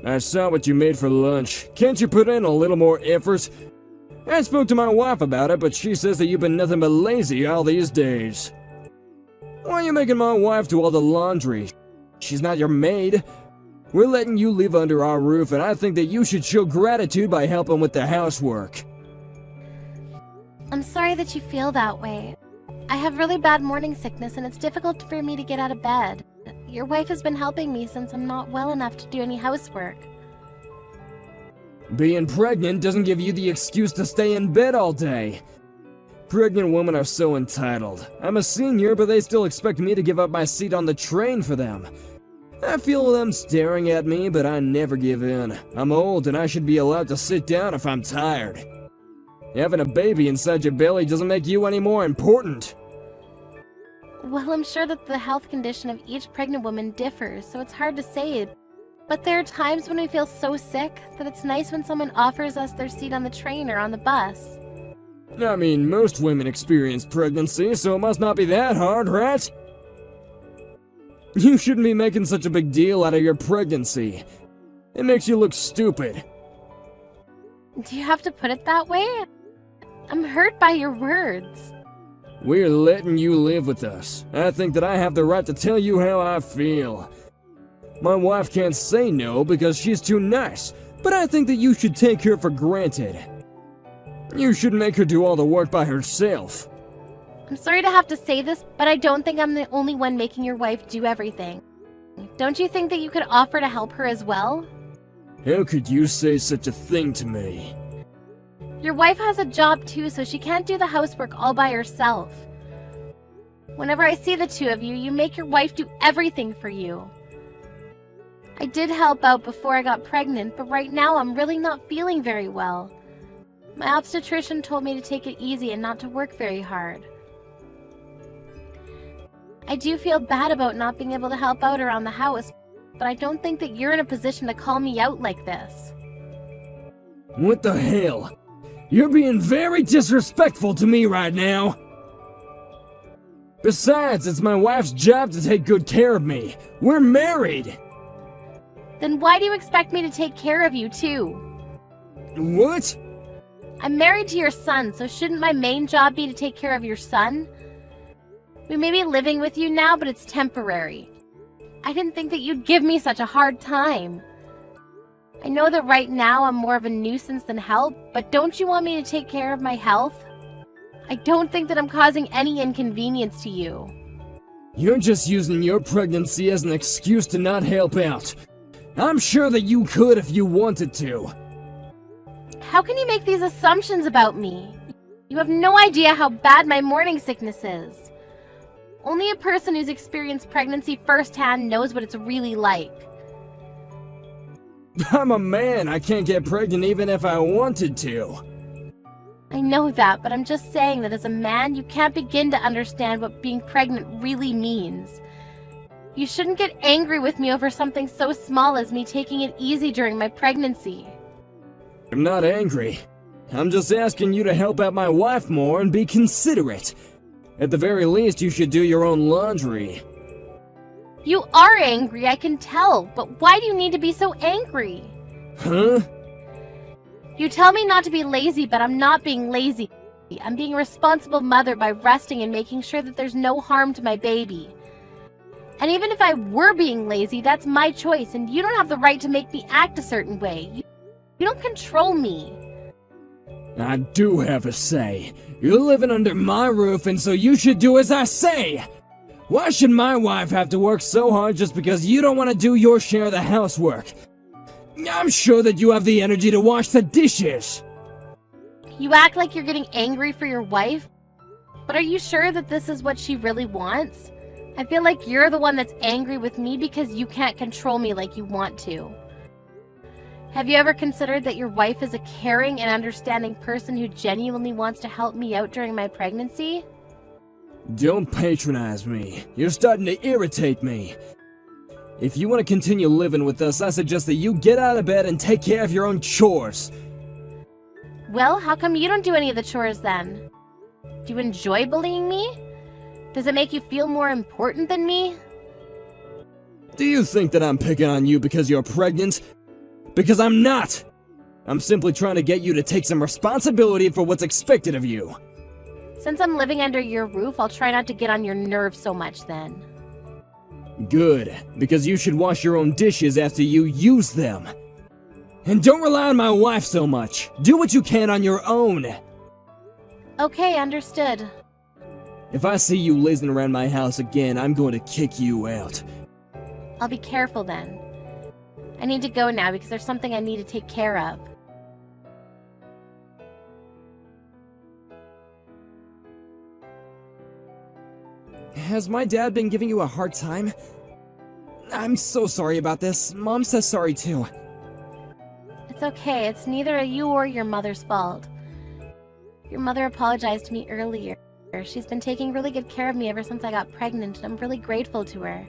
I saw what you made for lunch. Can't you put in a little more effort? I spoke to my wife about it, but she says that you've been nothing but lazy all these days. Why are you making my wife do all the laundry? She's not your maid. We're letting you live under our roof, and I think that you should show gratitude by helping with the housework. I'm sorry that you feel that way. I have really bad morning sickness, and it's difficult for me to get out of bed. Your wife has been helping me since I'm not well enough to do any housework. Being pregnant doesn't give you the excuse to stay in bed all day. Pregnant women are so entitled. I'm a senior, but they still expect me to give up my seat on the train for them. I feel them staring at me, but I never give in. I'm old and I should be allowed to sit down if I'm tired. Having a baby inside your belly doesn't make you any more important. Well, I'm sure that the health condition of each pregnant woman differs, so it's hard to say. But there are times when we feel so sick that it's nice when someone offers us their seat on the train or on the bus. I mean, most women experience pregnancy, so it must not be that hard, right? You shouldn't be making such a big deal out of your pregnancy. It makes you look stupid. Do you have to put it that way? I'm hurt by your words. We're letting you live with us. I think that I have the right to tell you how I feel. My wife can't say no because she's too nice, but I think that you should take her for granted. You should make her do all the work by herself. I'm sorry to have to say this, but I don't think I'm the only one making your wife do everything. Don't you think that you could offer to help her as well? How could you say such a thing to me? Your wife has a job too, so she can't do the housework all by herself. Whenever I see the two of you, you make your wife do everything for you. I did help out before I got pregnant, but right now I'm really not feeling very well. My obstetrician told me to take it easy and not to work very hard. I do feel bad about not being able to help out around the house, but I don't think that you're in a position to call me out like this. What the hell? You're being very disrespectful to me right now. Besides, it's my wife's job to take good care of me. We're married. Then why do you expect me to take care of you too? What? I'm married to your son, so shouldn't my main job be to take care of your son? We may be living with you now, but it's temporary. I didn't think that you'd give me such a hard time. I know that right now I'm more of a nuisance than help, but don't you want me to take care of my health? I don't think that I'm causing any inconvenience to you. You're just using your pregnancy as an excuse to not help out. I'm sure that you could if you wanted to. How can you make these assumptions about me? You have no idea how bad my morning sickness is. Only a person who's experienced pregnancy firsthand knows what it's really like. I'm a man. I can't get pregnant even if I wanted to. I know that, but I'm just saying that as a man, you can't begin to understand what being pregnant really means. You shouldn't get angry with me over something so small as me taking it easy during my pregnancy. I'm not angry. I'm just asking you to help out my wife more and be considerate. At the very least, you should do your own laundry. You are angry, I can tell, but why do you need to be so angry? Huh? You tell me not to be lazy, but I'm not being lazy. I'm being a responsible mother by resting and making sure that there's no harm to my baby. And even if I were being lazy, that's my choice, and you don't have the right to make me act a certain way. You don't control me. I do have a say. You're living under my roof, and so you should do as I say. Why should my wife have to work so hard just because you don't want to do your share of the housework? I'm sure that you have the energy to wash the dishes. You act like you're getting angry for your wife, but are you sure that this is what she really wants? I feel like you're the one that's angry with me because you can't control me like you want to. Have you ever considered that your wife is a caring and understanding person who genuinely wants to help me out during my pregnancy? Don't patronize me. You're starting to irritate me. If you want to continue living with us, I suggest that you get out of bed and take care of your own chores. Well, how come you don't do any of the chores then? Do you enjoy bullying me? Does it make you feel more important than me? Do you think that I'm picking on you because you're pregnant? Because I'm not! I'm simply trying to get you to take some responsibility for what's expected of you. Since I'm living under your roof, I'll try not to get on your nerves so much then. Good, because you should wash your own dishes after you use them. And don't rely on my wife so much. Do what you can on your own. Okay, understood. If I see you lazing around my house again, I'm going to kick you out. I'll be careful then. I need to go now because there's something I need to take care of. Has my dad been giving you a hard time? I'm so sorry about this. Mom says sorry too. It's okay. It's neither you or your mother's fault. Your mother apologized to me earlier. She's been taking really good care of me ever since I got pregnant, and I'm really grateful to her.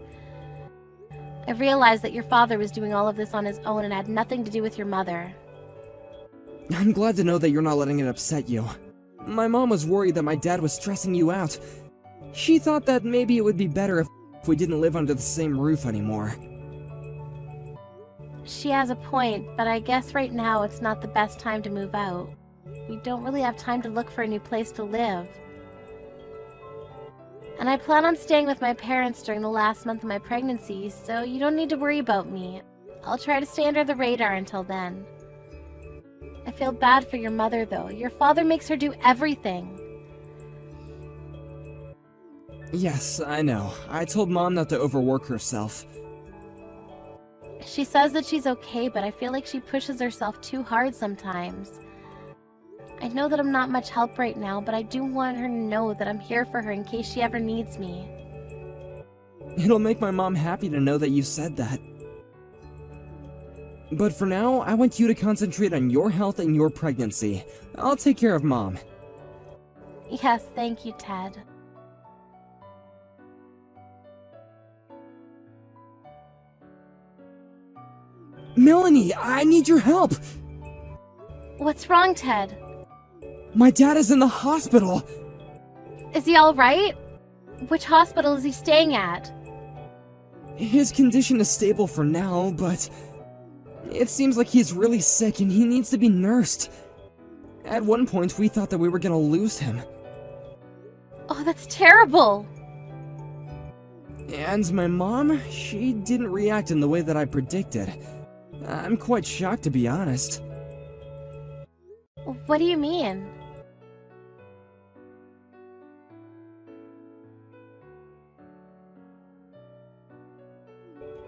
I've realized that your father was doing all of this on his own and had nothing to do with your mother. I'm glad to know that you're not letting it upset you. My mom was worried that my dad was stressing you out. She thought that maybe it would be better if we didn't live under the same roof anymore. She has a point, but I guess right now it's not the best time to move out. We don't really have time to look for a new place to live. And I plan on staying with my parents during the last month of my pregnancy, so you don't need to worry about me. I'll try to stay under the radar until then. I feel bad for your mother, though. Your father makes her do everything. Yes, I know. I told Mom not to overwork herself. She says that she's okay, but I feel like she pushes herself too hard sometimes. I know that I'm not much help right now, but I do want her to know that I'm here for her in case she ever needs me. It'll make my mom happy to know that you said that. But for now, I want you to concentrate on your health and your pregnancy. I'll take care of Mom. Yes, thank you, Ted. Melanie, I need your help! What's wrong, Ted? My dad is in the hospital! Is he alright? Which hospital is he staying at? His condition is stable for now, but it seems like he's really sick and he needs to be nursed. At one point, we thought that we were gonna lose him. Oh, that's terrible! And my mom, she didn't react in the way that I predicted. I'm quite shocked, to be honest. What do you mean?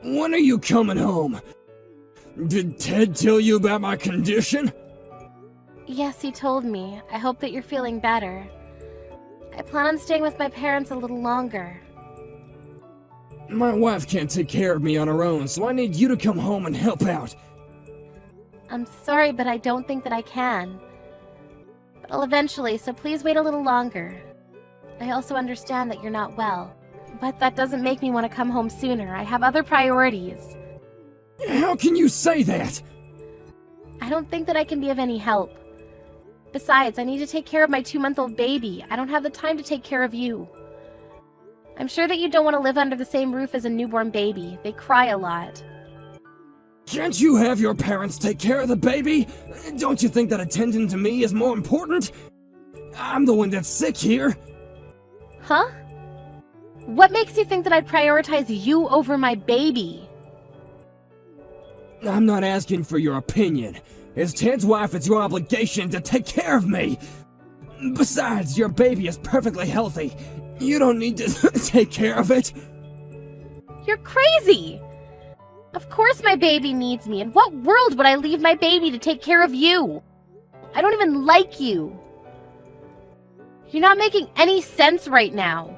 When are you coming home? Did Ted tell you about my condition? Yes, he told me. I hope that you're feeling better. I plan on staying with my parents a little longer. My wife can't take care of me on her own, so I need you to come home and help out. I'm sorry, but I don't think that I can. But I'll eventually, so please wait a little longer. I also understand that you're not well, but that doesn't make me want to come home sooner. I have other priorities. How can you say that? I don't think that I can be of any help. Besides, I need to take care of my 2-month-old baby. I don't have the time to take care of you. I'm sure that you don't want to live under the same roof as a newborn baby. They cry a lot. Can't you have your parents take care of the baby? Don't you think that attending to me is more important? I'm the one that's sick here. Huh? What makes you think that I'd prioritize you over my baby? I'm not asking for your opinion. As Ted's wife, it's your obligation to take care of me. Besides, your baby is perfectly healthy. You don't need to take care of it. You're crazy! Of course my baby needs me. In what world would I leave my baby to take care of you? I don't even like you. You're not making any sense right now.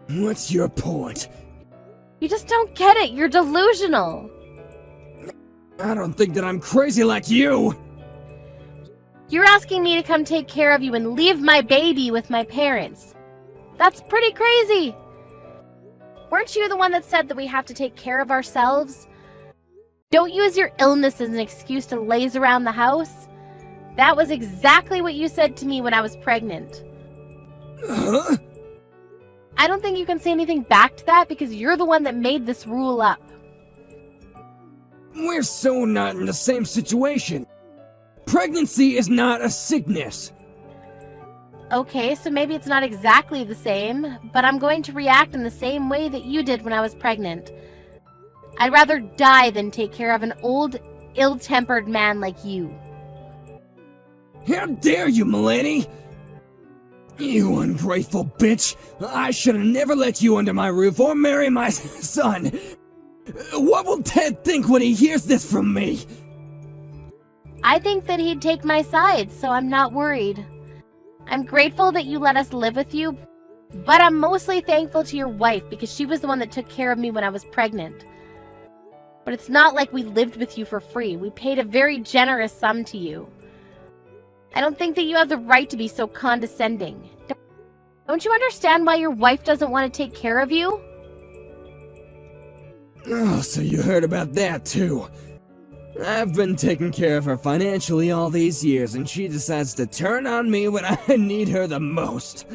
What's your point? You just don't get it. You're delusional. I don't think that I'm crazy like you. You're asking me to come take care of you and leave my baby with my parents. That's pretty crazy. Weren't you the one that said that we have to take care of ourselves? Don't use your illness as an excuse to laze around the house. That was exactly what you said to me when I was pregnant. Huh? I don't think you can say anything back to that because you're the one that made this rule up. We're so not in the same situation. Pregnancy is not a sickness. Okay, so maybe it's not exactly the same, but I'm going to react in the same way that you did when I was pregnant. I'd rather die than take care of an old, ill-tempered man like you. How dare you, Milady? You ungrateful bitch! I should have never let you under my roof or marry my son! What will Ted think when he hears this from me? I think that he'd take my side, so I'm not worried. I'm grateful that you let us live with you, but I'm mostly thankful to your wife because she was the one that took care of me when I was pregnant. But it's not like we lived with you for free. We paid a very generous sum to you. I don't think that you have the right to be so condescending. Don't you understand why your wife doesn't want to take care of you? Oh, so you heard about that too. I've been taking care of her financially all these years, and she decides to turn on me when I need her the most.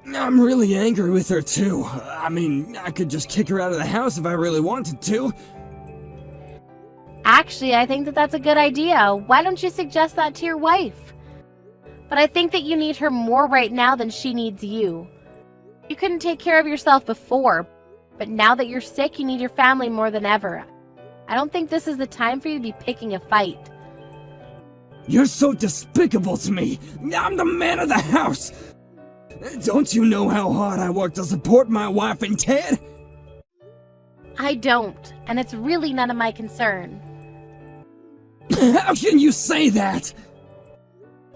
I'm really angry with her too. I mean, I could just kick her out of the house if I really wanted to. Actually, I think that that's a good idea. Why don't you suggest that to your wife? But I think that you need her more right now than she needs you. You couldn't take care of yourself before, but now that you're sick, you need your family more than ever. I don't think this is the time for you to be picking a fight. You're so despicable to me. I'm the man of the house. Don't you know how hard I work to support my wife and Ted? I don't, and it's really none of my concern. How can you say that?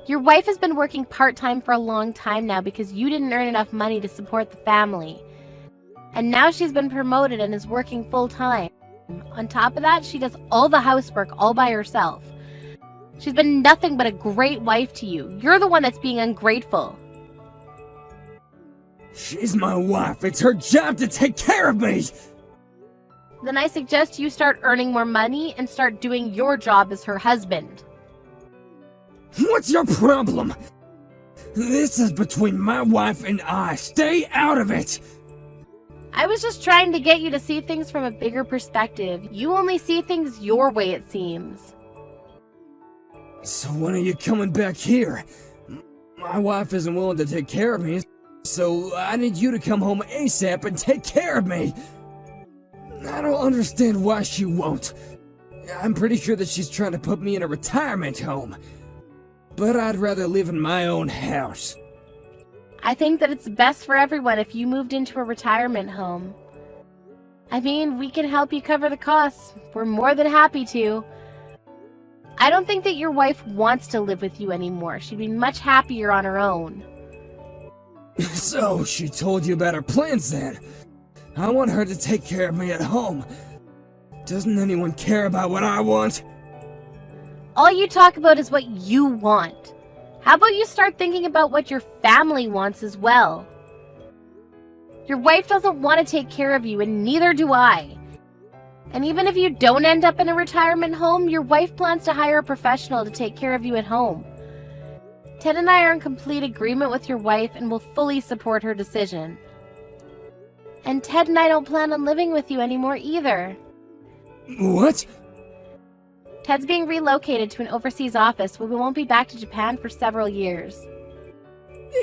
Your wife has been working part-time for a long time now because you didn't earn enough money to support the family. And now she's been promoted and is working full-time. On top of that, she does all the housework all by herself. She's been nothing but a great wife to you. You're the one that's being ungrateful. She's my wife. It's her job to take care of me. Then I suggest you start earning more money and start doing your job as her husband. What's your problem? This is between my wife and I. Stay out of it. I was just trying to get you to see things from a bigger perspective. You only see things your way, it seems. So when are you coming back here? My wife isn't willing to take care of me, so I need you to come home ASAP and take care of me. I don't understand why she won't. I'm pretty sure that she's trying to put me in a retirement home. But I'd rather live in my own house. I think that it's best for everyone if you moved into a retirement home. I mean, we can help you cover the costs. We're more than happy to. I don't think that your wife wants to live with you anymore. She'd be much happier on her own. So, she told you about her plans then? I want her to take care of me at home. Doesn't anyone care about what I want? All you talk about is what you want. How about you start thinking about what your family wants as well? Your wife doesn't want to take care of you, and neither do I. And even if you don't end up in a retirement home, your wife plans to hire a professional to take care of you at home. Ted and I are in complete agreement with your wife and will fully support her decision. And Ted and I don't plan on living with you anymore either. What? Ted's being relocated to an overseas office where we won't be back to Japan for several years.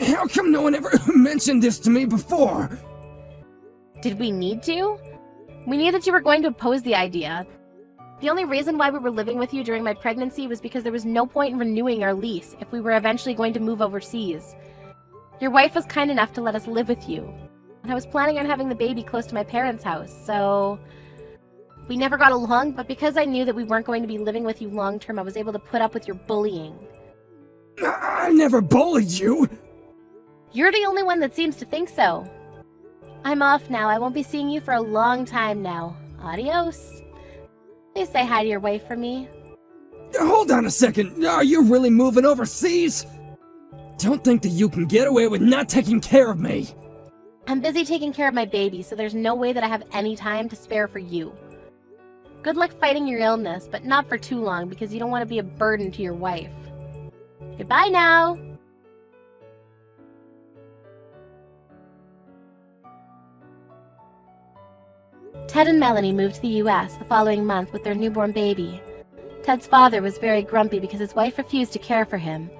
How come no one ever mentioned this to me before? Did we need to? We knew that you were going to oppose the idea. The only reason why we were living with you during my pregnancy was because there was no point in renewing our lease if we were eventually going to move overseas. Your wife was kind enough to let us live with you. And I was planning on having the baby close to my parents' house, so... We never got along, but because I knew that we weren't going to be living with you long term, I was able to put up with your bullying. I never bullied you! You're the only one that seems to think so. I'm off now. I won't be seeing you for a long time now. Adios. Please say hi to your wife for me. Hold on a second. Are you really moving overseas? Don't think that you can get away with not taking care of me. I'm busy taking care of my baby, so there's no way that I have any time to spare for you. Good luck fighting your illness, but not for too long because you don't want to be a burden to your wife. Goodbye now! Ted and Melanie moved to the US the following month with their newborn baby. Ted's father was very grumpy because his wife refused to care for him.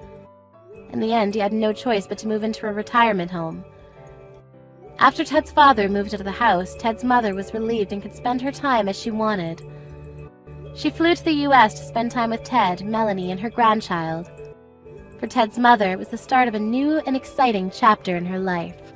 In the end, he had no choice but to move into a retirement home. After Ted's father moved out of the house, Ted's mother was relieved and could spend her time as she wanted. She flew to the US to spend time with Ted, Melanie, and her grandchild. For Ted's mother, it was the start of a new and exciting chapter in her life.